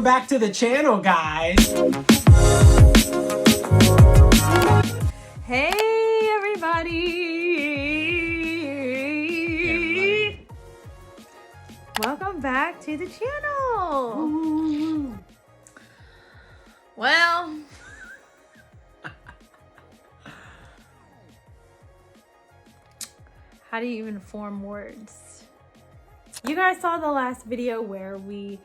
back to the channel, guys. Hey, everybody. Welcome back to the channel. Ooh. Well, how do you even form words? You guys saw the last video where we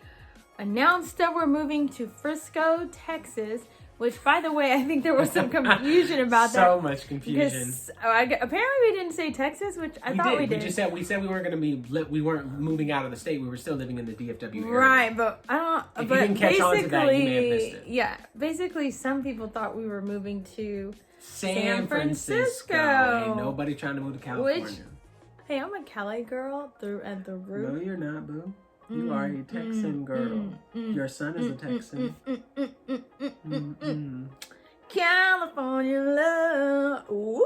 announced that we're moving to Frisco, Texas, which, by the way, I think there was some confusion about that. So much confusion. Apparently we didn't say Texas, which I thought we did. We said we weren't going to be, we weren't moving out of the state. We were still living in the DFW area. Right, but I don't. If but you didn't catch on to that, you may have missed it. Yeah, basically, some people thought we were moving to San Francisco. Ain't nobody trying to move to California. Hey, I'm a Cali girl through and the root. No, you're not, boo. You are a Texan girl. Your son is a Texan. California love. Ooh,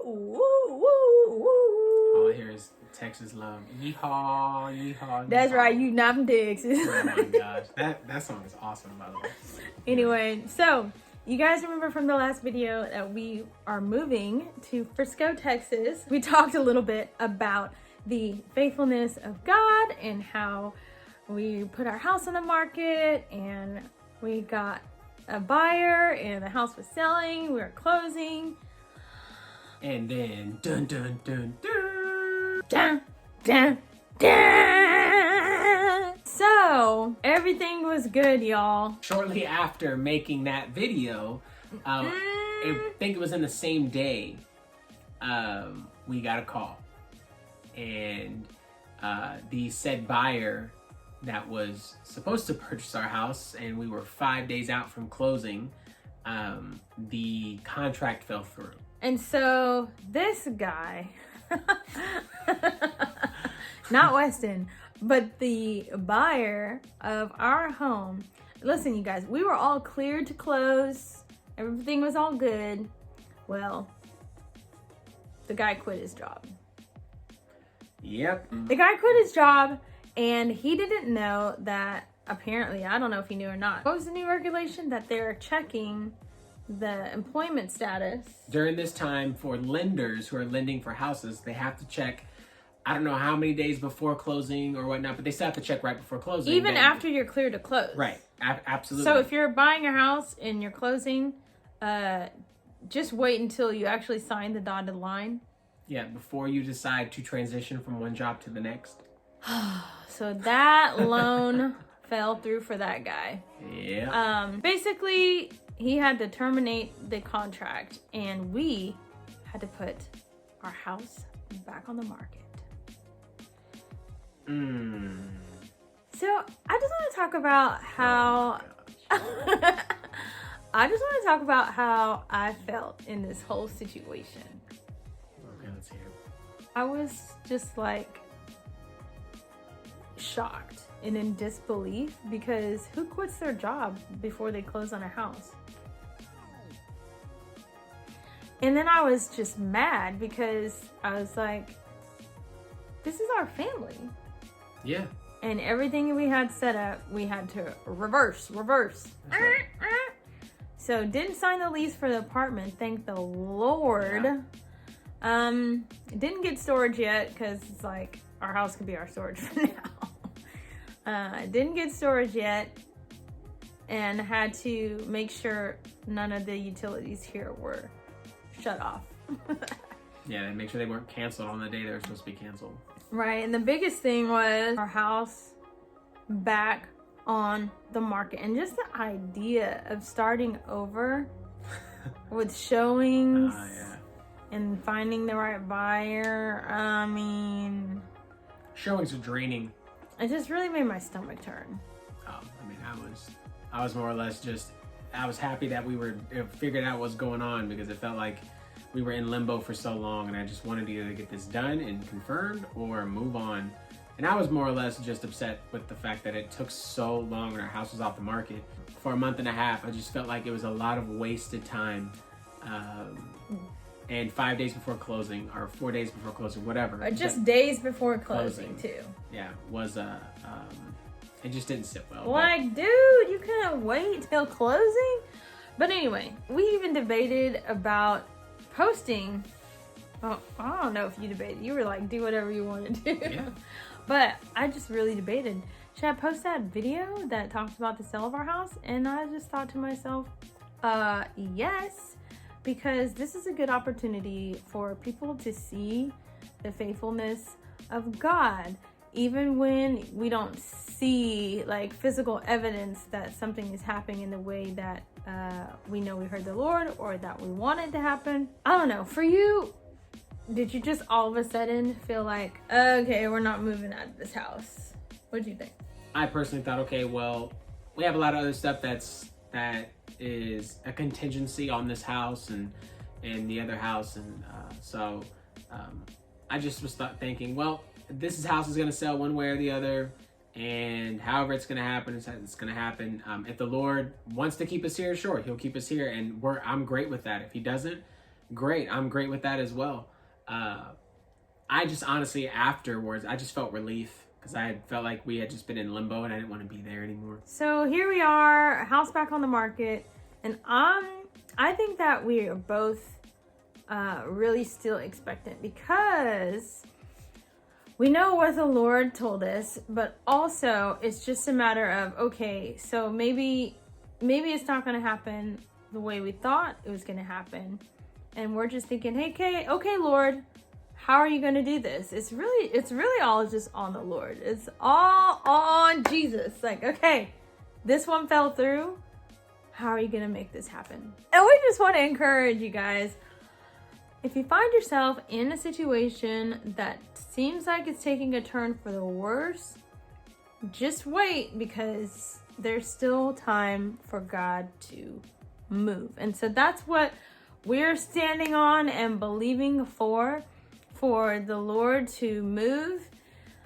ooh, ooh, ooh. All I hear is Texas love. Yeehaw, yeehaw. That's yeehaw. right, you not from Texas. Oh my gosh, that song is awesome, by the way. Anyway, so you guys remember from the last video that we are moving to Frisco, Texas. We talked a little bit about the faithfulness of God and how we put our house on the market and we got a buyer and the house was selling, we were closing. And then dun dun dun dun Dun, dun, dun. So everything was good, y'all. Shortly after making that video, I think it was in the same day, we got a call. And the said buyer that was supposed to purchase our house, and we were 5 days out from closing, the contract fell through. And so this guy, not Weston, but the buyer of our home, listen, you guys, we were all cleared to close. Everything was all good. Well, the guy quit his job. Yep. The guy quit his job, and he didn't know that, apparently, I don't know if he knew or not. What was the new regulation? That they're checking the employment status. During this time, for lenders who are lending for houses, they have to check, I don't know how many days before closing or whatnot, but they still have to check right before closing. Even after you're cleared to close. Right. Absolutely. So if you're buying a house and you're closing, just wait until you actually sign the dotted line. Yeah, before you decide to transition from one job to the next. So that loan fell through for that guy. Yeah. Basically, he had to terminate the contract, and we had to put our house back on the market. So I just want to talk about how I felt in this whole situation. Okay, let's hear it. I was just like shocked and in disbelief, because who quits their job before they close on a house? And then I was just mad because I was like, this is our family. Yeah. And everything we had set up, we had to reverse. Right. So didn't sign the lease for the apartment, thank the Lord. Yeah. Didn't get storage yet because it's like our house could be our storage for now. Didn't get storage yet, and had to make sure none of the utilities here were shut off. Yeah, and make sure they weren't canceled on the day they were supposed to be canceled. Right, and the biggest thing was our house back on the market, and just the idea of starting over with showings and finding the right buyer. I mean, showings are draining. It just really made my stomach turn. I mean, I was more or less just, I was happy that we were figured out what's going on, because it felt like we were in limbo for so long, and I just wanted to either get this done and confirmed or move on. And I was more or less just upset with the fact that it took so long and our house was off the market for a month and a half. I just felt like it was a lot of wasted time. And 5 days before closing, or 4 days before closing, whatever. Just days before closing too. Yeah, was it just didn't sit well. Like, dude, you couldn't wait till closing? But anyway, we even debated about posting. Well, I don't know if you debated. You were like, do whatever you want to do. Yeah. But I just really debated. Should I post that video that talks about the sale of our house? And I just thought to myself, yes, because this is a good opportunity for people to see the faithfulness of God, even when we don't see like physical evidence that something is happening in the way that we know we heard the Lord or that we want it to happen. I don't know. For you, did you just all of a sudden feel like, okay, we're not moving out of this house? What do you think? I personally thought, okay, well, we have a lot of other stuff that is a contingency on this house and the other house, and so I just was thinking, well, this house is going to sell one way or the other, and however it's going to happen, it's going to happen. If the Lord wants to keep us here, sure, he'll keep us here, and I'm great with that. If he doesn't, great, I'm great with that as well. I just honestly, afterwards, I just felt relief, because I had felt like we had just been in limbo and I didn't want to be there anymore. So here we are, house back on the market, and I think that we are both really still expectant, because we know what the Lord told us, but also it's just a matter of, okay, so maybe it's not going to happen the way we thought it was going to happen, and we're just thinking, hey, okay, Lord, how are you going to do this? It's really all just on the Lord. It's all on Jesus. Like, okay, this one fell through. How are you going to make this happen? And we just want to encourage you guys. If you find yourself in a situation that seems like it's taking a turn for the worse, just wait, because there's still time for God to move. And so that's what we're standing on and believing for the Lord to move,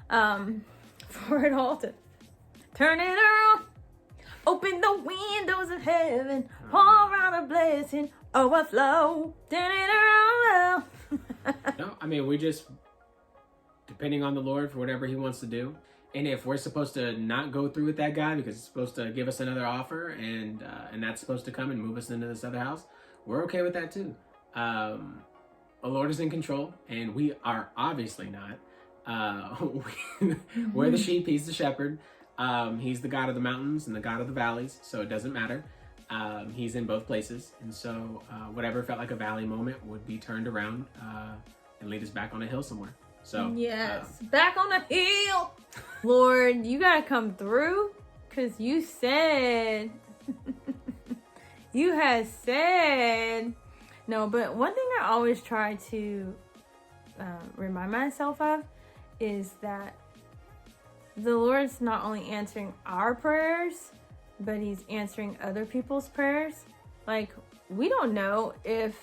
for it all to turn it around, open the windows of heaven, pour out a blessing, overflow, turn it around. No, I mean, we just, depending on the Lord for whatever he wants to do. And if we're supposed to not go through with that guy because it's supposed to give us another offer, and that's supposed to come and move us into this other house, we're okay with that too. The Lord is in control, and we are obviously not. We're the sheep, he's the shepherd. He's the God of the mountains and the God of the valleys, so it doesn't matter. He's in both places, and so whatever felt like a valley moment would be turned around and lead us back on a hill somewhere. So yes, back on the hill. Lord, you gotta come through, because you said you had said no. But one thing I always try to remind myself of is that the Lord's not only answering our prayers, but he's answering other people's prayers. Like, we don't know if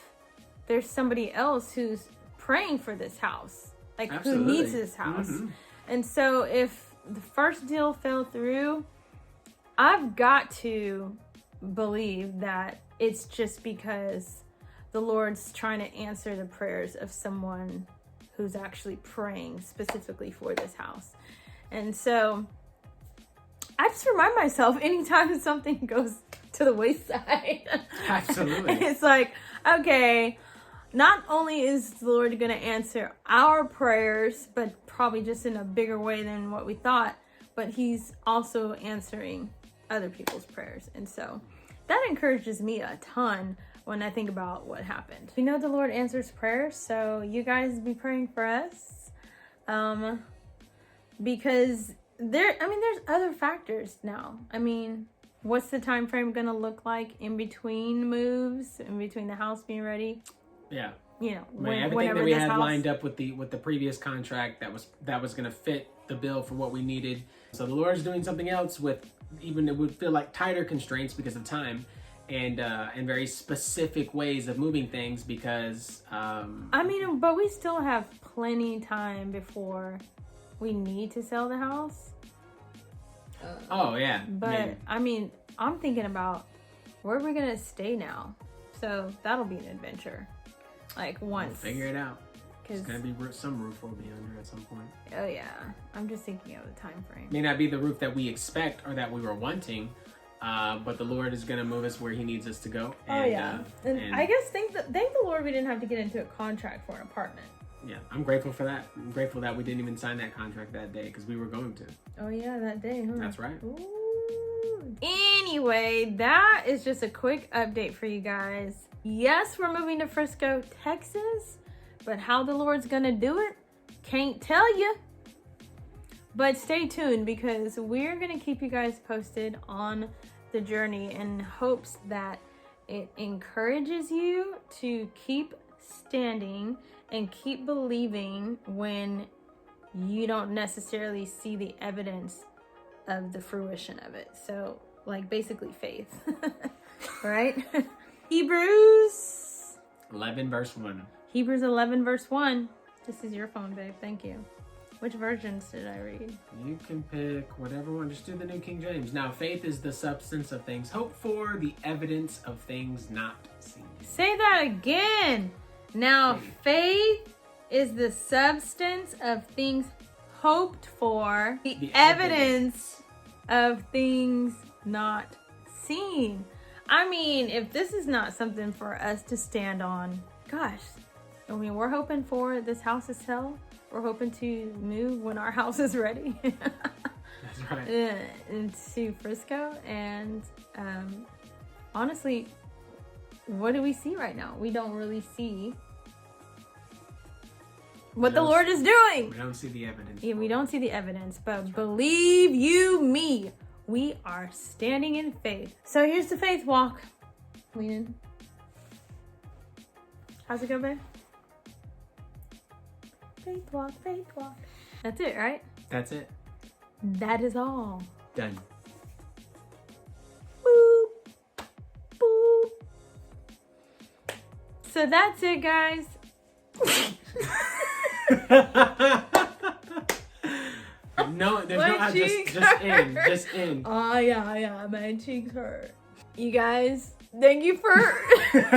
there's somebody else who's praying for this house, like Absolutely. who needs this house. Mm-hmm. And so if the first deal fell through, I've got to believe that it's just because the Lord's trying to answer the prayers of someone who's actually praying specifically for this house. And so I just remind myself anytime something goes to the wayside. Absolutely. It's like, okay, not only is the Lord going to answer our prayers, but probably just in a bigger way than what we thought, but he's also answering other people's prayers. And so that encourages me a ton when I think about what happened. We know the Lord answers prayers, so you guys be praying for us. Because there's other factors now. I mean, what's the time frame going to look like in between moves, in between the house being ready? Yeah. You know, everything that we had lined up with the previous contract that was going to fit the bill for what we needed. So the Lord's doing something else with, even it would feel like tighter constraints because of time, and very specific ways of moving things, because but we still have plenty time before we need to sell the house. Oh yeah. But maybe. I'm thinking about where we're gonna stay now, so that'll be an adventure. Like once we'll figure it out. It's gonna be some roof will be under at some point. Oh yeah, I'm just thinking of the time frame. May not be the roof that we expect or that we were wanting, but the Lord is gonna move us where He needs us to go. And, and I guess thank the Lord we didn't have to get into a contract for an apartment. Yeah, I'm grateful for that. I'm grateful that we didn't even sign that contract that day because we were going to. Oh yeah, that day, huh? That's right. Ooh. Anyway, that is just a quick update for you guys. Yes, we're moving to Frisco, Texas, but how the Lord's gonna do it, can't tell you. But stay tuned because we're gonna keep you guys posted on the journey in hopes that it encourages you to keep standing and keep believing when you don't necessarily see the evidence of the fruition of it. So, like, basically faith, right? Hebrews 11 verse 1. Hebrews 11 verse 1. This is your phone, babe. Thank you. Which versions did I read? You can pick whatever one. Just do the New King James. Now, faith is the substance of things hoped for, the evidence of things not seen. Say that again. Now, faith is the substance of things hoped for, the evidence of things not seen. I mean, if this is not something for us to stand on, gosh, I mean, we're hoping for this house to sell. We're hoping to move when our house is ready. That's right. Into Frisco. And honestly, what do we see right now? We don't really see what the Lord is doing. We don't see the evidence. Yeah, we don't see the evidence, but believe you me, we are standing in faith. So here's the faith walk. Lean. How's it go, babe? Faith walk, faith walk. That's it, right? That's it. That is all. Done. Boop. Boop. So that's it, guys. No, there's My no cheeks just hurt. just in. Oh yeah, my cheeks hurt. You guys, thank you for Come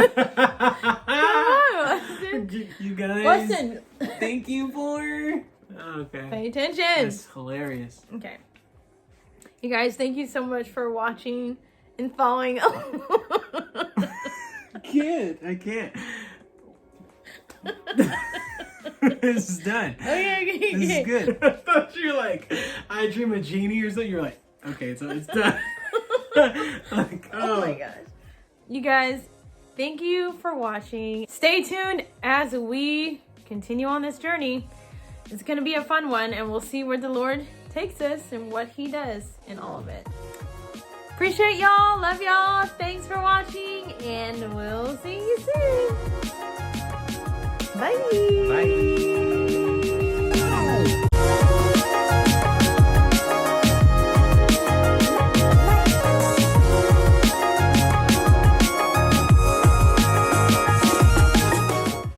on, Weston. You guys, Weston. thank you for okay. Pay attention. That's hilarious. Okay. You guys, thank you so much for watching and following. I can't. This is done. Okay. This is good. I thought you were like, I dream a genie or something. You're like, okay, so it's done. Like, Oh my gosh. You guys, thank you for watching. Stay tuned as we continue on this journey. It's going to be a fun one, and we'll see where the Lord takes us and what He does in all of it. Appreciate y'all. Love y'all. Thanks for watching, and we'll see you soon. Bye. Bye.